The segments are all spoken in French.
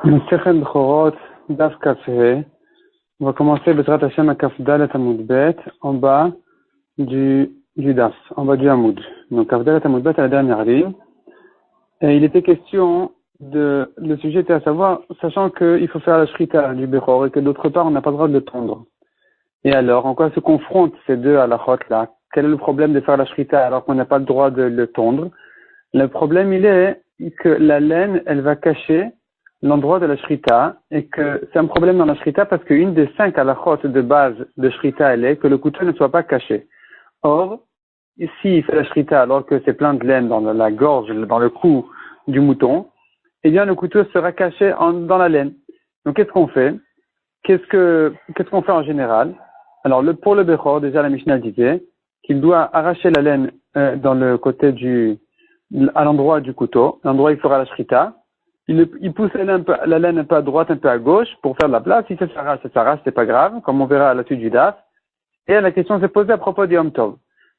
Masechet Bechorot, Daf Kafeh. On va commencer Bezrat Hashem à Kaf Dalet Amud Bet, en bas du Daf, en bas du Amud. Donc Kaf Dalet Amud Bet à la dernière ligne. Et il était question le sujet était à savoir, sachant qu'il faut faire la shrita du Bechor et que d'autre part on n'a pas le droit de le tondre. Et alors, en quoi se confrontent ces deux halachot là? Quel est le problème de faire la shrita alors qu'on n'a pas le droit de le tondre? Le problème il est que la laine, elle va cacher l'endroit de la shrita, et que c'est un problème dans la shrita parce qu'une des 5 halachot de base de shrita, elle est que le couteau ne soit pas caché. Or, ici, il fait la shrita alors que c'est plein de laine dans la gorge, dans le cou du mouton, eh bien, le couteau sera caché dans la laine. Donc, qu'est-ce qu'on fait? Qu'est-ce qu'on fait en général? Alors, pour le Bechor, déjà, la Mishnah disait qu'il doit arracher la laine dans le côté à l'endroit du couteau, l'endroit où il fera la shrita. Il pousse la laine un peu à droite, un peu à gauche pour faire de la place. Si ça s'arrache, c'est pas grave, comme on verra à la suite du DAF. Et la question s'est posée à propos du Yom Tov.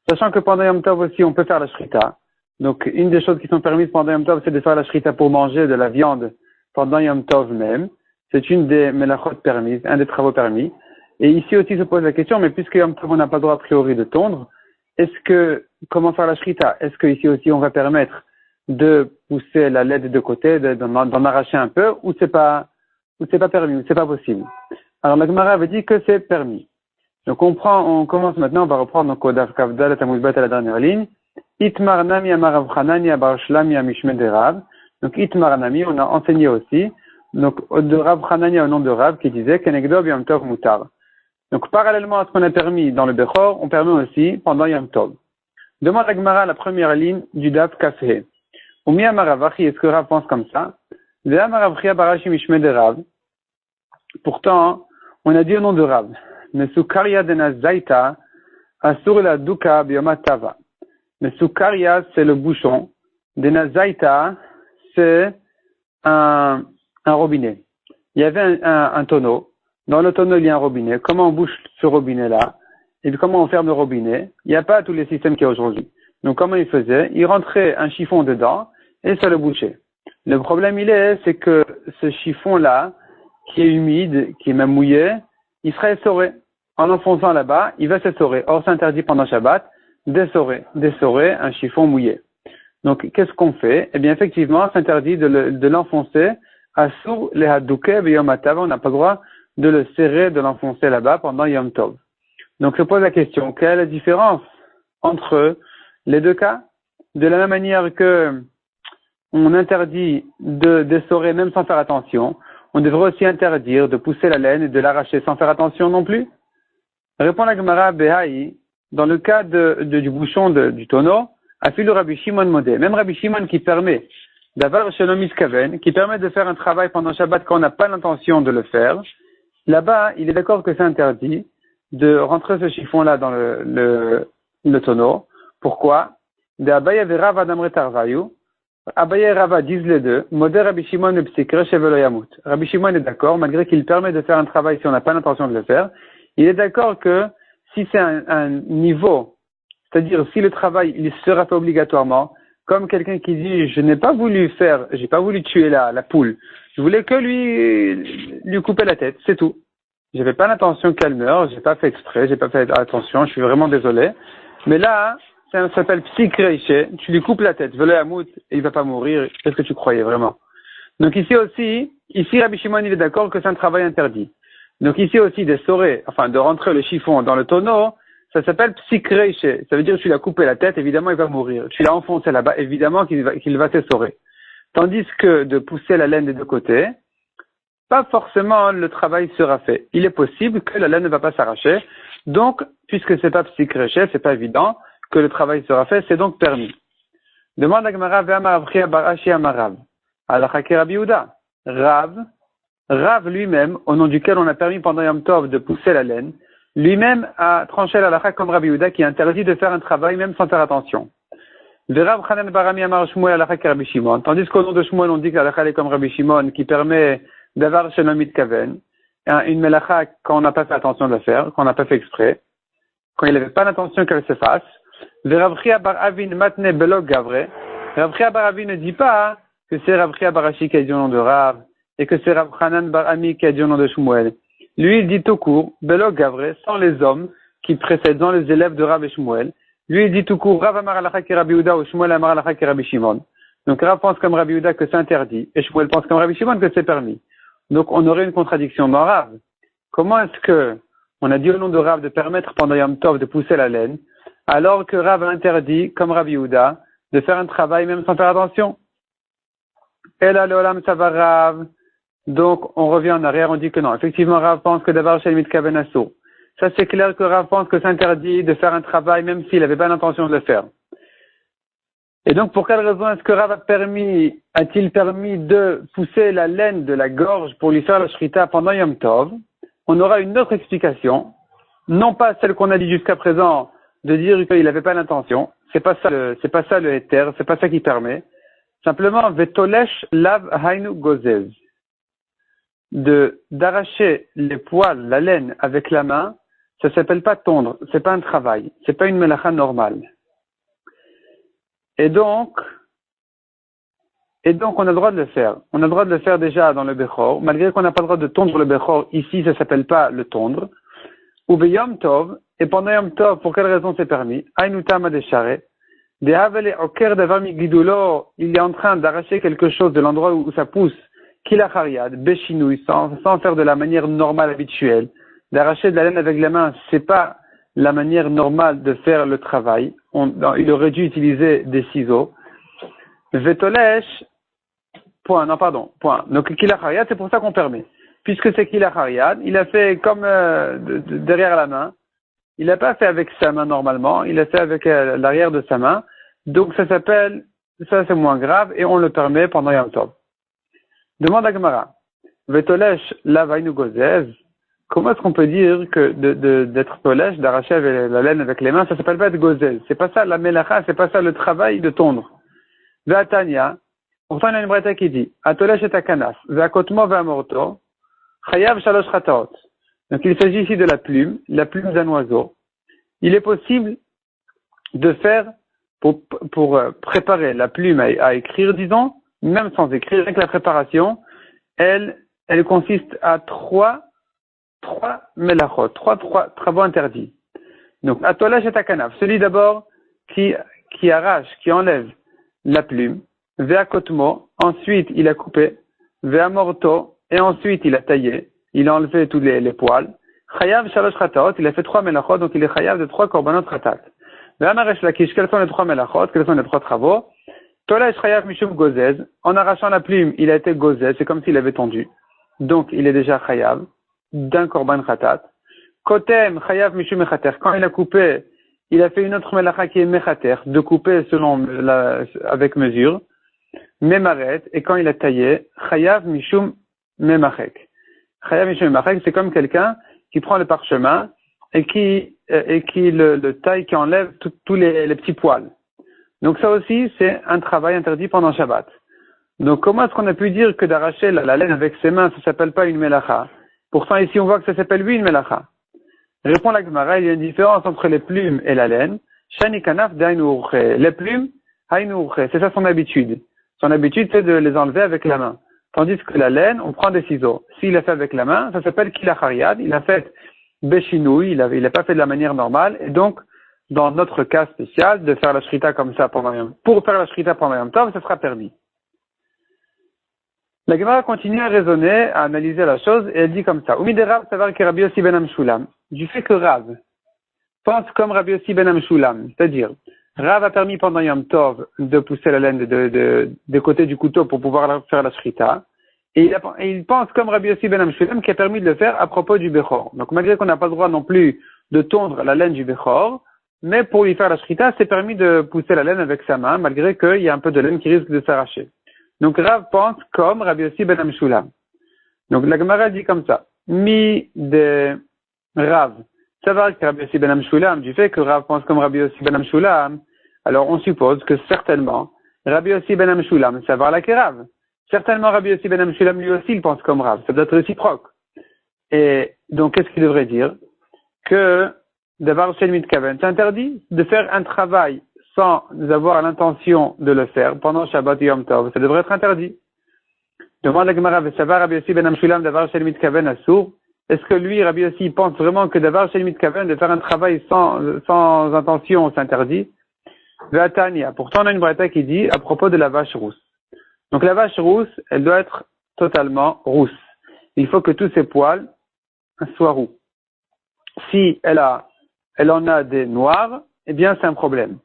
Sachant que pendant Yom Tov aussi, on peut faire la shrita. Donc, une des choses qui sont permises pendant Yom Tov, c'est de faire la shrita pour manger de la viande pendant Yom Tov même. C'est une des melachot permises, un des travaux permis. Et ici aussi se pose la question, mais puisque Yom Tov, on n'a pas le droit a priori de tondre, comment faire la shrita? Est-ce que ici aussi on va permettre de pousser la laine de côté, d'en arracher un peu, ou c'est pas permis, ou c'est pas possible? Alors la Gemara avait dit que c'est permis. Donc on commence maintenant, on va reprendre donc au Daf Kavdal et Amud Bet à la dernière ligne. Itmar Nami Amarav Chanani Abar Shlami Amishmed Rav. Donc Itmar Nami, on a enseigné aussi, donc de Rav Chanani au nom de Rav qui disait Kenegdo Yom Tov Mutar. Donc parallèlement à ce qu'on a permis dans le Bechor, on permet aussi pendant Yom Tov. Demande la Gemara la première ligne du Daf Kafeh. Oumi Amaravachi, est-ce que Rav pense comme ça? Ve Amaravchi Abarashi Mishmed Rav. Pourtant, on a dit au nom de Rav. Mesukaria dena zaita asur la duka biyoma tava. Mesukaria, c'est le bouchon. Dena zaita, c'est un robinet. Il y avait un tonneau. Dans le tonneau, il y a un robinet. Comment on bouche ce robinet-là? Et puis comment on ferme le robinet? Il n'y a pas tous les systèmes qu'il y a aujourd'hui. Donc comment il faisait? Il rentrait un chiffon dedans et ça le bouchait. Le problème c'est que ce chiffon-là, qui est humide, qui est même mouillé, il sera essoré. En l'enfonçant là-bas, il va s'essorer. Or, c'est interdit pendant Shabbat d'essorer un chiffon mouillé. Donc, qu'est-ce qu'on fait? Eh bien, effectivement, c'est interdit de l'enfoncer asur le hadouke b'yom hatav. On n'a pas le droit de le serrer, de l'enfoncer là-bas pendant Yom Tov. Donc, je pose la question, quelle est la différence entre les deux cas? De la même manière que on interdit d'essorer même sans faire attention, on devrait aussi interdire de pousser la laine et de l'arracher sans faire attention non plus. Répond la Gemara Behaï, dans le cas du bouchon du tonneau, Afilu Rabbi Shimon Modé, même Rabbi Shimon qui permet d'avoir Shalom Iskaven, qui permet de faire un travail pendant Shabbat quand on n'a pas l'intention de le faire, là-bas, il est d'accord que c'est interdit de rentrer ce chiffon-là dans le tonneau. Pourquoi? De Abaye Verav Adam Retarvayu, Abaye et Rava disent les deux, Modé Rabbi Shimon le Psikre Shevelo Yamut. Rabbi Shimon est d'accord, malgré qu'il permet de faire un travail si on n'a pas l'intention de le faire, il est d'accord que si c'est un niveau, c'est-à-dire si le travail il sera fait obligatoirement, comme quelqu'un qui dit j'ai pas voulu tuer la poule, je voulais que lui couper la tête, c'est tout. J'avais pas l'intention qu'elle meure, j'ai pas fait exprès, j'ai pas fait attention, je suis vraiment désolé. Mais là, ça s'appelle psychréché, tu lui coupes la tête, velo yamout, et il va pas mourir, qu'est-ce que tu croyais vraiment? Donc ici Rabbi Shimon il est d'accord que c'est un travail interdit. Donc ici aussi de rentrer le chiffon dans le tonneau, ça s'appelle psychréché, ça veut dire que tu lui as coupé la tête, évidemment il va mourir. Tu l'as enfoncé là-bas, évidemment qu'il va s'essorer. Tandis que de pousser la laine des deux côtés, pas forcément le travail sera fait. Il est possible que la laine ne va pas s'arracher. Donc, puisque c'est pas psychréché, c'est pas évident que le travail sera fait, c'est donc permis. Demande à Gemara ve'amaravchi abarashi amarav. Alachake Rabbi Yehuda. Rav lui-même, au nom duquel on a permis pendant Yom Tov de pousser la laine, lui-même a tranché l'alakha comme Rabbi Yehuda qui interdit de faire un travail même sans faire attention. Ve'Rav Chanan barami amar Shmuel alachake Rabbi Shimon. Tandis qu'au nom de Shmuel on dit que l'alakha est comme Rabbi Shimon qui permet d'avoir Shalom Mitkaven, une melacha quand on n'a pas fait attention de la faire, quand on n'a pas fait exprès, quand il n'avait pas l'intention qu'elle se fasse. Rav Chia bar Avin matne belog gavre. Rav Chia bar Avin ne dit pas que c'est Rav Chia bar Ashi qui a dit au nom de Rav, et que c'est Rav Hanan Bar Ami qui a dit au nom de Shmuel. Lui, il dit tout court, Belo Gavre, sans les hommes qui précèdent, sans les élèves de Rav et Shmuel. Lui, il dit tout court, Rav Amar Alacha ki Rabbi Yehuda ou Shmuel Amar Alacha ki Rabbi Shimon. Donc Rav pense comme Rabbi Yehuda que c'est interdit, et Shmuel pense comme Rabbi Shimon que c'est permis. Donc on aurait une contradiction dans Rav. Comment est-ce que on a dit au nom de Rav de permettre pendant Yom Tov de pousser la laine, alors que Rav a interdit, comme Rabbi Yehuda, de faire un travail même sans faire attention? El Alolam Savar Rav. Donc, on revient en arrière, on dit que non. Effectivement, Rav pense que d'abord chez Mitkaven Assour. Ça, c'est clair que Rav pense que c'est interdit de faire un travail même s'il n'avait pas l'intention de le faire. Et donc, pour quelle raison est-ce que Rav a-t-il permis de pousser la laine de la gorge pour lui faire la shrita pendant Yom Tov? On aura une autre explication. Non pas celle qu'on a dit jusqu'à présent, de dire qu'il n'avait pas l'intention. C'est pas ça le éther, c'est pas ça qui permet. Simplement, Vetolesh Lav Hainu Gozez. D'arracher les poils, la laine avec la main, ça s'appelle pas tondre, c'est pas un travail, c'est pas une melacha normale. Et donc, on a le droit de le faire. On a le droit de le faire déjà dans le Bechor, malgré qu'on n'a pas le droit de tondre le Bechor, ici ça s'appelle pas le tondre. Ou Yom Tov, et pendant Yom Tov, pour quelle raison c'est permis? Ainutam adeshare, de havele oker davar migidulo, il est en train d'arracher quelque chose de l'endroit où ça pousse, Kila Chariad, Béchinouille, sans faire de la manière normale habituelle. D'arracher de la laine avec les mains, c'est pas la manière normale de faire le travail. Il aurait dû utiliser des ciseaux. Vetolesh, point. Donc Kila Chariad, c'est pour ça qu'on permet. Puisque c'est Kila Chariad, il a fait comme derrière la main. Il n'a pas fait avec sa main normalement, il a fait avec l'arrière de sa main. Donc ça c'est moins grave et on le permet pendant Yom Tov. Demande à Gemara, Vetolesh lavainu gozez, comment est-ce qu'on peut dire que d'être tolesh, d'arracher la laine avec les mains, ça s'appelle pas être gozez? C'est pas ça la melacha, c'est pas ça le travail de tondre. Ve'atanya, pourtant il y a une braïta qui dit, Atolesh et akanas, ve'akotmo ve'amorto, chayav shalosh chataot. Donc il s'agit ici de la plume d'un oiseau. Il est possible de faire, pour préparer la plume à écrire, disons, même sans écrire, avec la préparation, elle consiste à trois melachot, trois travaux interdits. Donc, atolach et akanaf, celui d'abord qui arrache, qui enlève la plume, ve'akotmo, ensuite il a coupé, ve'amorto, et ensuite il a taillé, il a enlevé tous les poils, chayav shalosh chataot, il a fait 3 melachot, donc il est chayav de 3 korbanot chatat. Ve'amaresh lakish, quels sont les 3 melachot, quels sont les 3 travaux? Tolesh chayav mishum gozez, en arrachant la plume, il a été gozez, c'est comme s'il avait tondu. Donc, il est déjà chayav, d'un korban chatat. Kotem chayav mishum mechater, quand il a coupé, il a fait une autre melacha qui est mechater, de couper avec mesure. Memaret, et quand il a taillé, chayav mishum memachek. Chayav mishum memachek, c'est comme quelqu'un qui prend le parchemin et qui le taille, qui enlève tous les petits poils. Donc ça aussi, c'est un travail interdit pendant Shabbat. Donc comment est-ce qu'on a pu dire que d'arracher la laine avec ses mains, ça s'appelle pas une melacha? Pourtant ici on voit que ça s'appelle oui une melacha. Répond la Gemara, il y a une différence entre les plumes et la laine. Shani kanaf d'aynu urche. Les plumes, aynu urche, c'est ça son habitude. Son habitude c'est de les enlever avec la main. Tandis que la laine, on prend des ciseaux. S'il a fait avec la main, ça s'appelle kilachariad, il a fait béchinouille, il a pas fait de la manière normale, et donc dans notre cas spécial, de faire la shrita comme ça pour faire la shrita pendant Yom Tov, ça sera permis. La Gemara continue à raisonner, à analyser la chose, et elle dit comme ça. Umi de Rav savar que Rabbi Yossi ben Amshulam. Du fait que Rav pense comme Rabbi Yossi ben Amshulam, c'est-à-dire, Rav a permis pendant Yom Tov de pousser la laine de côté du couteau pour pouvoir faire la shrita, et il pense comme Rabbi Yossi ben Amshulam qui a permis de le faire à propos du Bechor. Donc malgré qu'on n'a pas le droit non plus de tondre la laine du Bechor, mais pour lui faire la shrita, c'est permis de pousser la laine avec sa main, malgré qu'il y a un peu de laine qui risque de s'arracher. Donc Rav pense comme Rabbi Yossi ben Amshulam. Donc la Gemara dit comme ça. Mi de Rav, ça va que Rabbi Yossi ben Amshulam, du fait que Rav pense comme Rabbi Yossi ben Amshulam, alors on suppose que certainement Rabbi Yossi ben Amshulam, ça va la que Rav. Certainement Rabbi Yossi ben Amshulam lui aussi il pense comme Rav, ça doit être réciproque. Et donc qu'est-ce qu'il devrait dire? Que d'avoir chez Mitkaven, c'est interdit de faire un travail sans avoir l'intention de le faire pendant Shabbat et Yom Tov. Ça devrait être interdit. Demande la Gemara, Vesava Rabbi Yossi ben Amshulam davar shel mitkaven asur. Est-ce que lui, Rabbi Yossi, pense vraiment que davar shel mitkaven, de faire un travail sans intention, c'est interdit? Ve'atania. Pourtant, on a une braïta qui dit à propos de la vache rousse. Donc la vache rousse, elle doit être totalement rousse. Il faut que tous ses poils soient roux. Si elle en a des noirs, eh bien c'est un problème.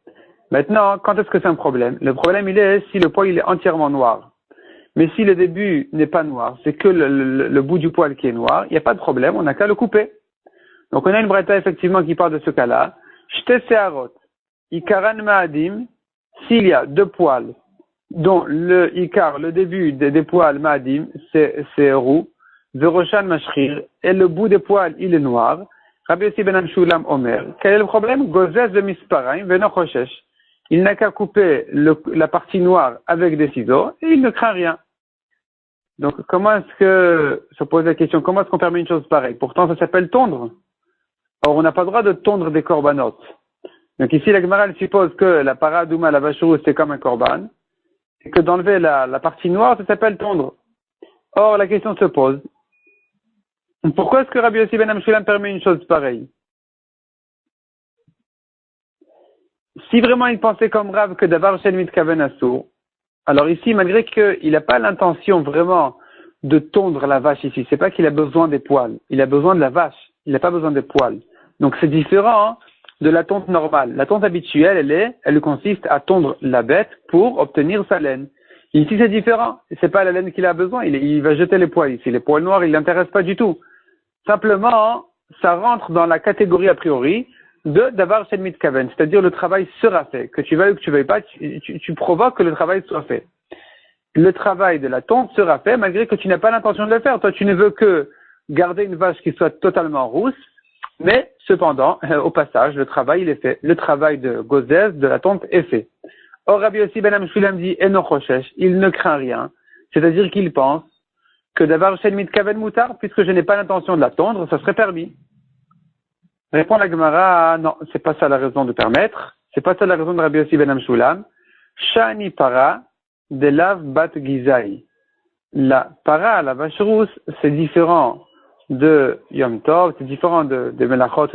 Maintenant, quand est-ce que c'est un problème? Le problème, il est si le poil il est entièrement noir. Mais si le début n'est pas noir, c'est que le bout du poil qui est noir, il n'y a pas de problème, on n'a qu'à le couper. Donc on a une braïta effectivement qui parle de ce cas-là. Shte seharot, ikaran ma'adim, s'il y a deux poils, dont le ikar, le début des poils ma'adim, c'est roux, veroshan mashrir, et le bout des poils, il est noir, Rabbi Yossi ben Amshulam Omer. Quel est le problème? Gozez de misparaim veno choshesh. Il n'a qu'à couper la partie noire avec des ciseaux et il ne craint rien. Donc, comment est-ce que, se pose la question, comment est-ce qu'on permet une chose pareille? Pourtant, ça s'appelle tondre. Or, on n'a pas le droit de tondre des corbanotes. Donc ici, la Gemara elle suppose que la paradouma, la vache rousse, c'est comme un corban, et que d'enlever la partie noire, ça s'appelle tondre. Or, la question se pose, pourquoi est-ce que Rabbi Yossi ben Amshulam permet une chose pareille? Si vraiment il pensait comme Rav que d'avoir shel mitkaven asur, alors ici, malgré qu'il n'a pas l'intention vraiment de tondre la vache ici, c'est pas qu'il a besoin des poils, il a besoin de la vache, il n'a pas besoin des poils. Donc c'est différent de la tonte normale. La tonte habituelle, elle consiste à tondre la bête pour obtenir sa laine. Ici c'est différent, c'est pas la laine qu'il a besoin, il va jeter les poils ici. Les poils noirs, il l'intéresse pas du tout. Simplement, ça rentre dans la catégorie a priori de d'avar shel mitkaven, c'est-à-dire le travail sera fait. Que tu veuilles ou que tu veuilles pas, tu provoques que le travail soit fait. Le travail de la tonte sera fait malgré que tu n'as pas l'intention de le faire. Toi, tu ne veux que garder une vache qui soit totalement rousse, mais cependant, au passage, le travail il est fait. Le travail de gozès, de la tonte est fait. Or, Rabbi Yossi ben Amshulam dit Eno choshesh, il ne craint rien, c'est-à-dire qu'il pense que d'avoir shel mitkaven mutar, puisque je n'ai pas l'intention de la tondre, ça serait permis. Répond la Gemara, non, c'est pas ça la raison de permettre, c'est pas ça la raison de Rabbi Yossi ben Amshulam. Shani para de lav bat gizai. La para, la vache rousse, c'est différent de Yom Tov, c'est différent des melachot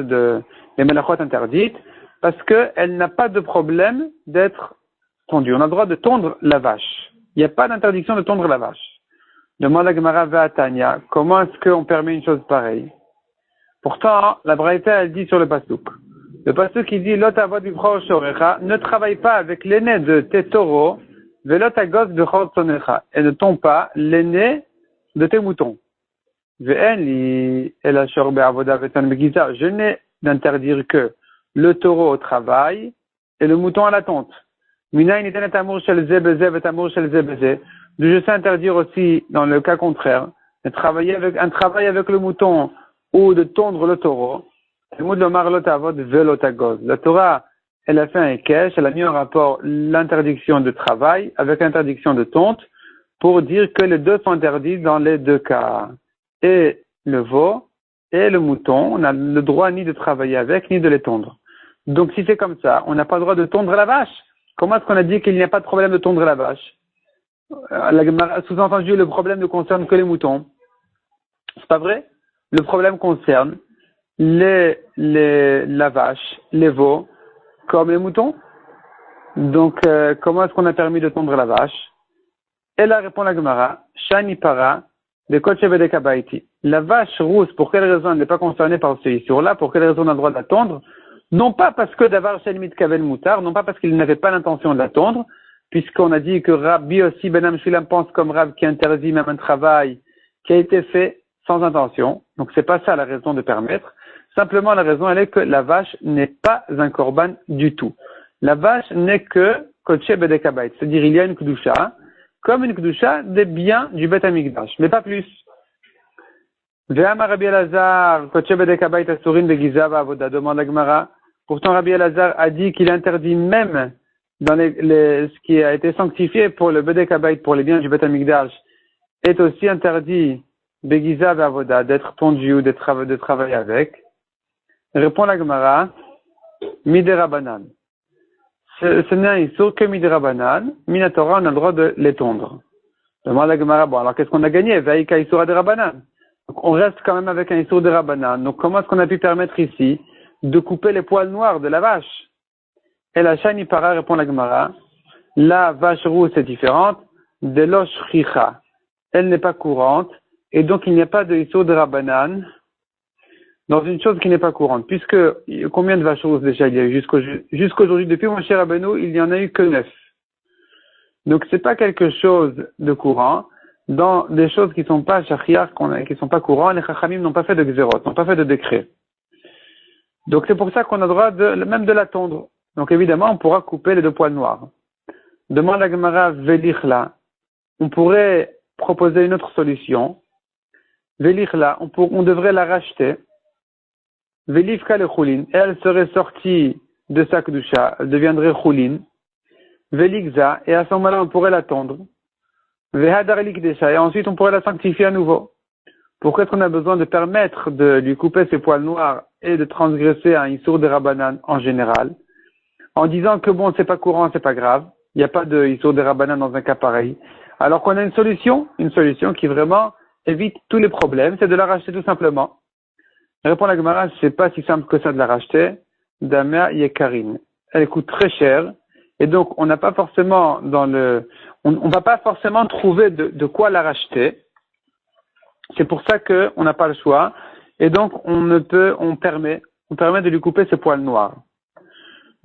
interdites, parce qu'elle n'a pas de problème d'être tondue. On a le droit de tondre la vache. Il n'y a pas d'interdiction de tondre la vache. Demande la Gemara Ve'atanya, comment est-ce qu'on permet une chose pareille? Pourtant, la Braïta, elle dit sur le pasuk. Le pasuk, qui dit, Lot avod b'chor shorecha, ne travaille pas avec l'aîné de tes taureaux, ve'lot agos b'chor tsonecha, et ne tombe pas l'aîné de tes moutons. Ve'en li el ashor be'avoda ve'tan begiza, je n'ai d'interdire que le taureau au travail et le mouton à la tonte. Minayin itenet amour shel ze beze ve'tamur shel ze beze. Je sais interdire aussi, dans le cas contraire, de travailler un travail avec le mouton ou de tondre le taureau. La Torah, elle a fait un kesh, elle a mis en rapport l'interdiction de travail avec l'interdiction de tonte pour dire que les deux sont interdits dans les deux cas. Et le veau et le mouton, on n'a le droit ni de travailler avec, ni de les tondre. Donc si c'est comme ça, on n'a pas le droit de tondre la vache. Comment est-ce qu'on a dit qu'il n'y a pas de problème de tondre la vache? Sous-entendu, le problème ne concerne que les moutons. C'est pas vrai? Le problème concerne la vache, les veaux, comme les moutons. Donc, comment est-ce qu'on a permis de tondre la vache? Et là répond la Gemara, Shani para, de Kotchev de Kabaiti. La vache rousse, pour quelle raison elle n'est pas concernée par ce issur-là? Pour quelle raison on a le droit de la tondre? Non pas parce que d'avoir shel mitkaven mutar, non pas parce qu'il n'avait pas l'intention de la tondre, puisqu'on a dit que Rabbi Yossi ben Amshulam pense comme Rav qui interdit même un travail qui a été fait sans intention. Donc c'est pas ça la raison de permettre. Simplement la raison elle est que la vache n'est pas un korban du tout. La vache n'est que Kodesh Bedekabait, c'est-à-dire il y a une kedusha, comme une kedusha des biens du Bet Hamikdash, mais pas plus. Ve'amar Rabbi Elazar, Kodesh Bedekabait asurin begiza va'avoda, demande la Gemara. Pourtant Rabbi Elazar a dit qu'il interdit même dans ce qui a été sanctifié pour le Bedekabait, pour les biens du Bet Hamikdash, est aussi interdit begiza va'avoda, d'être tondu ou de travailler avec. Répond la Gemara, Midera Banan. Ce n'est un issur que Midera Banan, Minatora, on a le droit de l'étondre. Demande la Gemara, bon, alors qu'est-ce qu'on a gagné? Vaïka Isura de Rabbanan. Donc, on reste quand même avec un Isur de Rabbanan. Donc, comment est-ce qu'on a pu permettre ici de couper les poils noirs de la vache? Et la Shani Para répond la Gemara, la vache rousse est différente de l'oshricha. Elle n'est pas courante, et donc il n'y a pas de Isur de Rabbanan dans une chose qui n'est pas courante. Puisque, combien de vaches rousses déjà il y a eu jusqu'aujourd'hui, depuis mon cher Rabbeinu, il n'y en a eu que 9. Donc c'est pas quelque chose de courant. Dans des choses qui sont pas shachiach, qui sont pas courantes, les chachamim n'ont pas fait de xérot, n'ont pas fait de décret. Donc c'est pour ça qu'on a le droit même de la tondre. Donc évidemment, on pourra couper les deux poils noirs. Demande la Gemara Velichla. On pourrait proposer une autre solution. Velichla, on devrait la racheter. Velifka le choulin. Elle serait sortie de sa kedusha, elle deviendrait choulin. Velikza, et à ce moment-là, on pourrait la tondre. Vehadar likdesha, et ensuite on pourrait la sanctifier à nouveau. Pourquoi est-ce qu'on a besoin de permettre de lui couper ses poils noirs et de transgresser un Isur de Rabbanan en général, en disant que bon, c'est pas courant, c'est pas grave, il n'y a pas de Isur de Rabbanan dans un cas pareil, alors qu'on a une solution qui vraiment évite tous les problèmes, c'est de la racheter tout simplement. Répond la Gemara, c'est pas si simple que ça de la racheter, Damea Yekarin. Elle coûte très cher, et donc on n'a pas forcément on va pas forcément trouver de quoi la racheter. C'est pour ça qu'on n'a pas le choix. Et donc, on permet de lui couper ses poils noirs.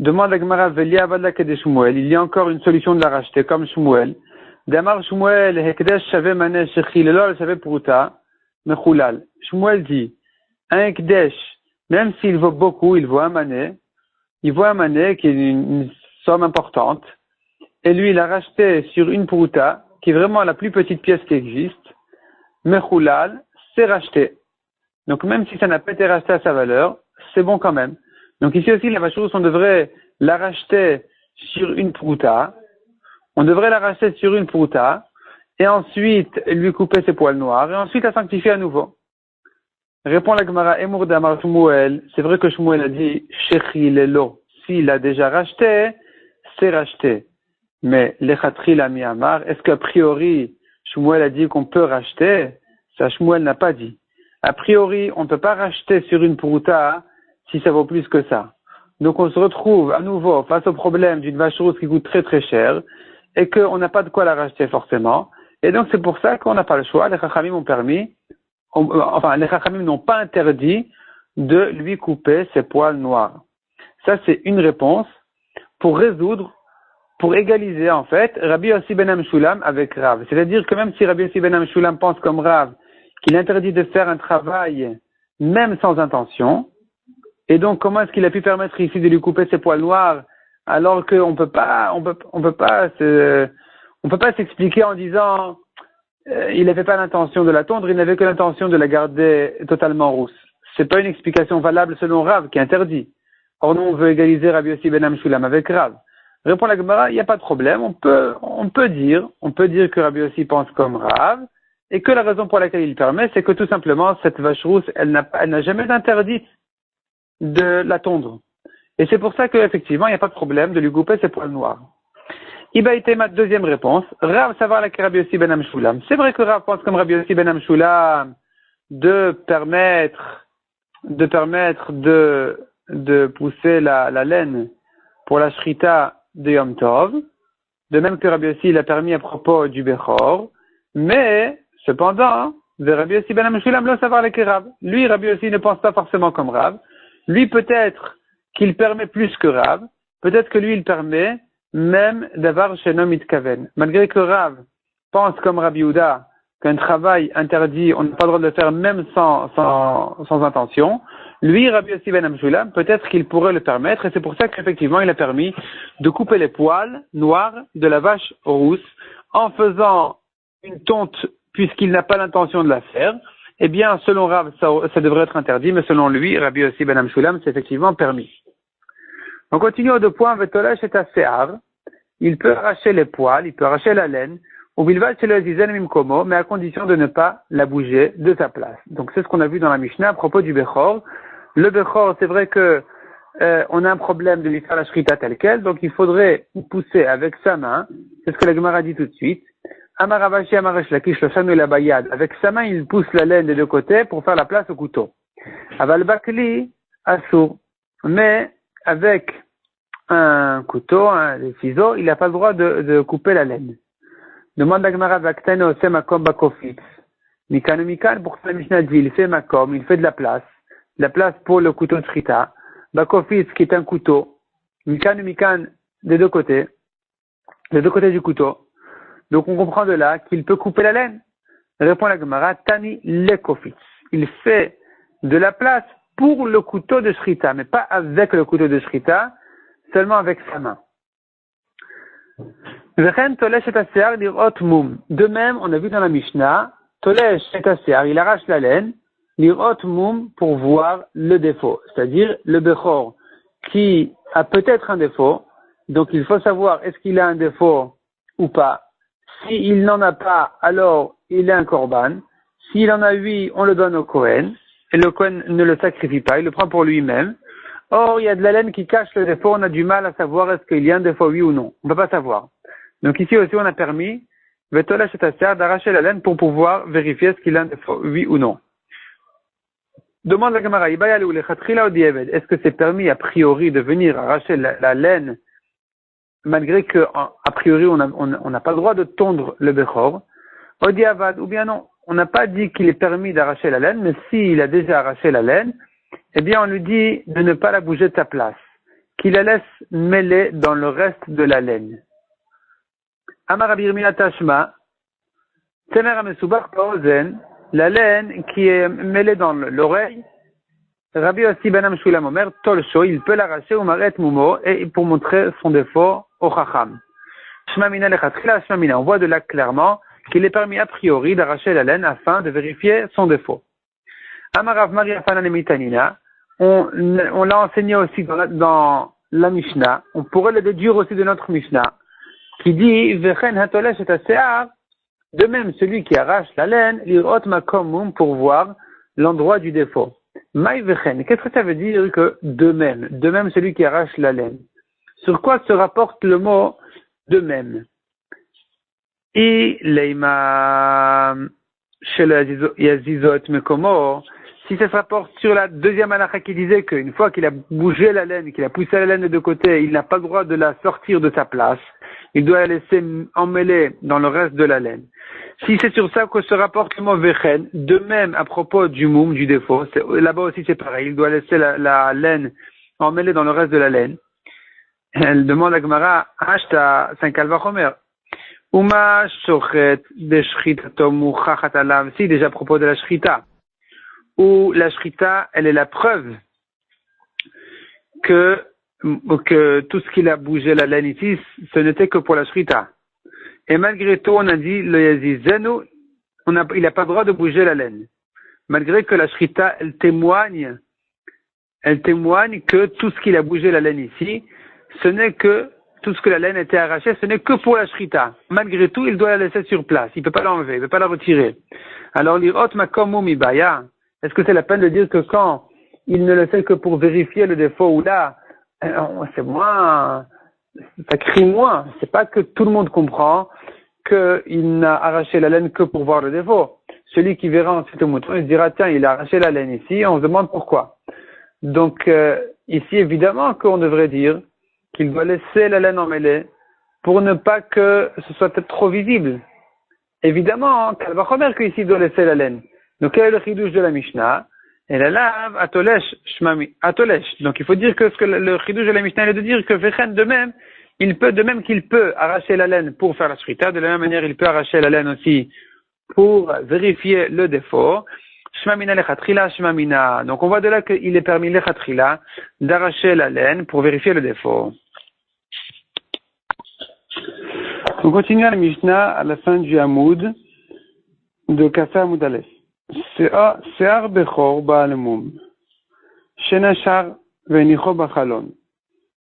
Demande à Gemara, Velia Vadlaka de Shmuel. Il y a encore une solution de la racheter, comme Shmuel. Damar Shmuel, Hekdesh Shave Mané Shechi, Lelol Shave Pruta, Mechulal. Shmuel dit, un Hekdesh, même s'il vaut beaucoup, il vaut un mané qui est une somme importante. Et lui, il a racheté sur une Pruta, qui est vraiment la plus petite pièce qui existe. Mechulal, c'est racheté. Donc même si ça n'a pas été racheté à sa valeur, c'est bon quand même. Donc ici aussi, la vache rousse, on devrait la racheter sur une prouta. Et ensuite lui couper ses poils noirs, et ensuite la sanctifier à nouveau. Répond la Gemara, Emour d'Amar Shmuel, c'est vrai que Shmuel a dit, Shechi lelo, s'il a déjà racheté, c'est racheté. Mais l'Echatri l'a mis Amar, est-ce qu'a priori, Shmuel a dit qu'on peut racheter? Ça, Shmuel n'a pas dit. A priori, on ne peut pas racheter sur une prouta si ça vaut plus que ça. Donc on se retrouve à nouveau face au problème d'une vache rousse qui coûte très très cher et qu'on n'a pas de quoi la racheter forcément. Et donc c'est pour ça qu'on n'a pas le choix. Les chachamim les chachamim n'ont pas interdit de lui couper ses poils noirs. Ça c'est une réponse pour égaliser en fait Rabbi Yossi ben Amshulam avec Rav. C'est-à-dire que même si Rabbi Yossi ben Amshulam pense comme Rav qu'il interdit de faire un travail même sans intention, et donc comment est-ce qu'il a pu permettre ici de lui couper ses poils noirs alors qu'on peut pas s'expliquer en disant il n'avait pas l'intention de la tondre, il n'avait que l'intention de la garder totalement rousse. C'est pas une explication valable selon Rav qui interdit. Or nous on veut égaliser Rabbi Yossi ben Amshulam avec Rav. Répond la Gemara, il n'y a pas de problème, on peut dire que Rabbi Yossi pense comme Rav, et que la raison pour laquelle il permet, c'est que tout simplement, cette vache rousse, elle n'a jamais interdit de la tondre. Et c'est pour ça qu'effectivement, il n'y a pas de problème de lui couper ses poils noirs. Iba était ma deuxième réponse. Rav savoir la Rabbi Yossi ben Amshulam. C'est vrai que Rav pense comme Rabbi Yossi ben Amshulam de permettre de pousser la laine pour la shrita de Yom Tov, de même que Rabbi Yossi l'a permis à propos du Bechor, mais cependant, Rabbi Yossi ben Amshulam le savoir avec Rav. Lui, Rabbi Yossi ne pense pas forcément comme Rav. Lui, peut-être qu'il permet plus que Rav. Peut-être que lui, il permet même d'avoir Shenom Mitkaven. Malgré que Rav pense comme Rabbi Yehuda qu'un travail interdit, on n'a pas le droit de le faire même sans intention. Lui, Rabbi Yossi ben Amshulam, peut-être qu'il pourrait le permettre, et c'est pour ça qu'effectivement, il a permis de couper les poils noirs de la vache rousse en faisant une tonte, puisqu'il n'a pas l'intention de la faire. Eh bien, selon Rav, ça devrait être interdit, mais selon lui, Rabbi Yossi ben Amshulam, c'est effectivement permis. On continue au 2 points, Vetolash et Asear. Il peut arracher les poils, il peut arracher la laine, ou Bilval chez le Zizen Mimkomo, mais à condition de ne pas la bouger de sa place. Donc c'est ce qu'on a vu dans la Mishnah à propos du Bechor. Le Bechor, c'est vrai que on a un problème de lui faire la shrita telle quelle, donc il faudrait pousser avec sa main, c'est ce que la Gemara dit tout de suite, Amaravashi Amarash Lakish Loshanu la Bayad. Avec sa main, il pousse la laine des deux côtés pour faire la place au couteau. Aval Bakli Assour. Mais avec un couteau, des ciseaux, il n'a pas le droit de couper la laine. Demande à Gemara Vaktano Semakom Bakofit. Mikanu Mikan, pour la Mishnah dit, il fait Makom, il fait de la place pour le couteau de Shrita. Bakofit, qui est un couteau. Mikanu Mikan, des deux côtés du couteau. Donc on comprend de là qu'il peut couper la laine. Répond la Gemara, Tani Lekofit. Il fait de la place pour le couteau de Shrita, mais pas avec le couteau de Shrita, seulement avec sa main. De même, on a vu dans la Mishnah, Tolesh et Asear, il arrache la laine, lirot mum pour voir le défaut, c'est-à-dire le Bechor, qui a peut-être un défaut, donc il faut savoir est-ce qu'il a un défaut ou pas. S'il n'en a pas, alors il est un korban. S'il en a 8, on le donne au Kohen, et le Kohen ne le sacrifie pas, il le prend pour lui-même. Or, il y a de la laine qui cache le défaut, on a du mal à savoir est-ce qu'il y a un défaut, oui ou non. On ne peut pas savoir. Donc ici aussi, on a permis, Vetolash et Asear, d'arracher la laine pour pouvoir vérifier est-ce qu'il a un défaut, oui ou non. Demande la Gemara, est-ce que c'est permis a priori de venir arracher la laine malgré que a priori on n'a pas le droit de tondre le Bechor, Odiavad, ou bien non, on n'a pas dit qu'il est permis d'arracher la laine, mais s'il a déjà arraché la laine, eh bien on lui dit de ne pas la bouger de sa place, qu'il la laisse mêler dans le reste de la laine. Amarabirmina Tashma, Temer Amesubach Paozen, la laine qui est mêlée dans l'oreille, Rabbi Yossi ben Amshulam Omer, Tolsho, il peut l'arracher au Maret Mumo, et pour montrer son défaut au Chacham. Shmamina lechatchila shmamina, on voit de là clairement qu'il est permis a priori d'arracher la laine afin de vérifier son défaut. Amarav Maria Fanan Mitanina, on l'a enseigné aussi dans la Mishnah, on pourrait le déduire aussi de notre Mishnah, qui dit, Vechen hatolesh et asear, de même celui qui arrache la laine, lirot makomum, pour voir l'endroit du défaut. Maï vechen, qu'est-ce que ça veut dire que de même celui qui arrache la laine? Sur quoi se rapporte le mot de même? Et leima shel yazizot mekomo, si ça se rapporte sur la deuxième halakha qui disait qu'une fois qu'il a bougé la laine, qu'il a poussé la laine de côté, il n'a pas le droit de la sortir de sa place, il doit la laisser emmêler dans le reste de la laine. Si c'est sur ça que se rapporte le mot vechen, de même à propos du moum, du défaut, là-bas aussi c'est pareil, il doit laisser la laine emmêlée dans le reste de la laine. Elle demande à Gemara, Ashta, Saint Calvachomer, Uma shochet de shritato muchachat alav, si déjà à propos de la shrita, où la shrita, elle est la preuve que tout ce qu'il a bougé la laine ici, ce n'était que pour la shrita. Et malgré tout, on a dit, le yazizenu, il n'a pas le droit de bouger la laine. Malgré que la shrita, elle témoigne que tout ce qu'il a bougé la laine ici, ce n'est que, tout ce que la laine était arrachée, ce n'est que pour la shrita. Malgré tout, il doit la laisser sur place. Il ne peut pas l'enlever, il ne peut pas la retirer. Alors, l'irot makom mibaya, est-ce que c'est la peine de dire que quand il ne le fait que pour vérifier le défaut ou là, c'est moins, ça crie moins. C'est pas que tout le monde comprend qu'il n'a arraché la laine que pour voir le défaut. Celui qui verra ensuite le mouton, il se dira, tiens, il a arraché la laine ici, on se demande pourquoi. Donc, ici, évidemment qu'on devrait dire qu'il doit laisser la laine emmêlée pour ne pas que ce soit peut-être trop visible. Évidemment, elle va remarquer qu'ici, il doit laisser la laine. Donc, quel est le chidouche de la Mishnah? Et la lave, atolesh, shmami, atolesh. Donc, il faut dire que le chidouche de la Mishnah est de dire que Vechen, de même qu'il peut arracher la laine pour faire la shrita, de la même manière, il peut arracher la laine aussi pour vérifier le défaut. Shmamina lechatrila, shmamina. Donc, on voit de là qu'il est permis lechatrila d'arracher la laine pour vérifier le défaut. On continue à la Mishnah à la fin du Hamoud de Kafé Hamoud Aleph. Se'ar bechor ba'al mum. Shenashar venicho bachalon.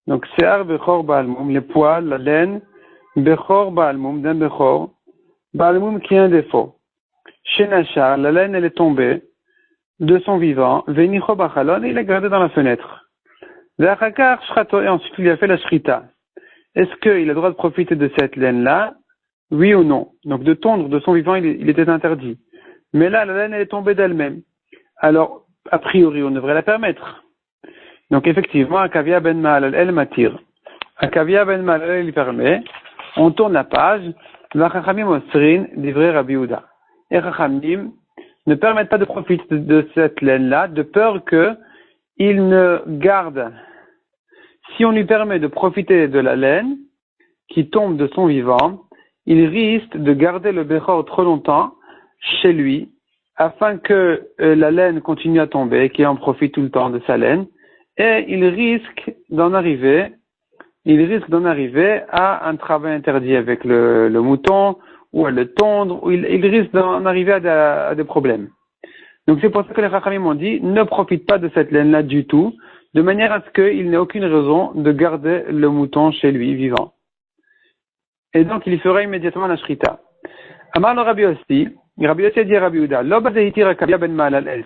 Donc, Se'ar bechor ba'al mum, les poils, la laine, bechor ba'al mum, d'un bechor, ba'al mum qui a un défaut. Shenashar, la laine, elle est tombée de son vivant, venicho bachalon, et il l'a gardé dans la fenêtre. Ve'achakar shrato, et ensuite il a fait la shrita. Est-ce qu'il a le droit de profiter de cette laine-là Oui ou non? Donc de tondre de son vivant, il était interdit. Mais là, la laine, elle est tombée d'elle-même. Alors, a priori, on devrait la permettre. Donc effectivement, Akavia ben Ma'alel, elle m'attire. Akavia ben Ma'alel, il permet. On tourne la page. Vachachamim osrin divrei Rabbi Yehuda. Et Chachamim ne permettent pas de profiter de cette laine-là, de peur que il ne garde. Si on lui permet de profiter de la laine qui tombe de son vivant, il risque de garder le Bechor trop longtemps chez lui, afin que la laine continue à tomber, qu'il en profite tout le temps de sa laine, et il risque d'en arriver à un travail interdit avec le mouton, ou à le tondre, ou il risque d'en arriver à des problèmes. Donc c'est pour ça que les Chachamim m'ont dit, ne profite pas de cette laine-là du tout, de manière à ce qu'il n'ait aucune raison de garder le mouton chez lui, vivant. Et donc il y fera immédiatement la shrita. Amar le Rabbi Yossi a dit à Rabbi Yehuda,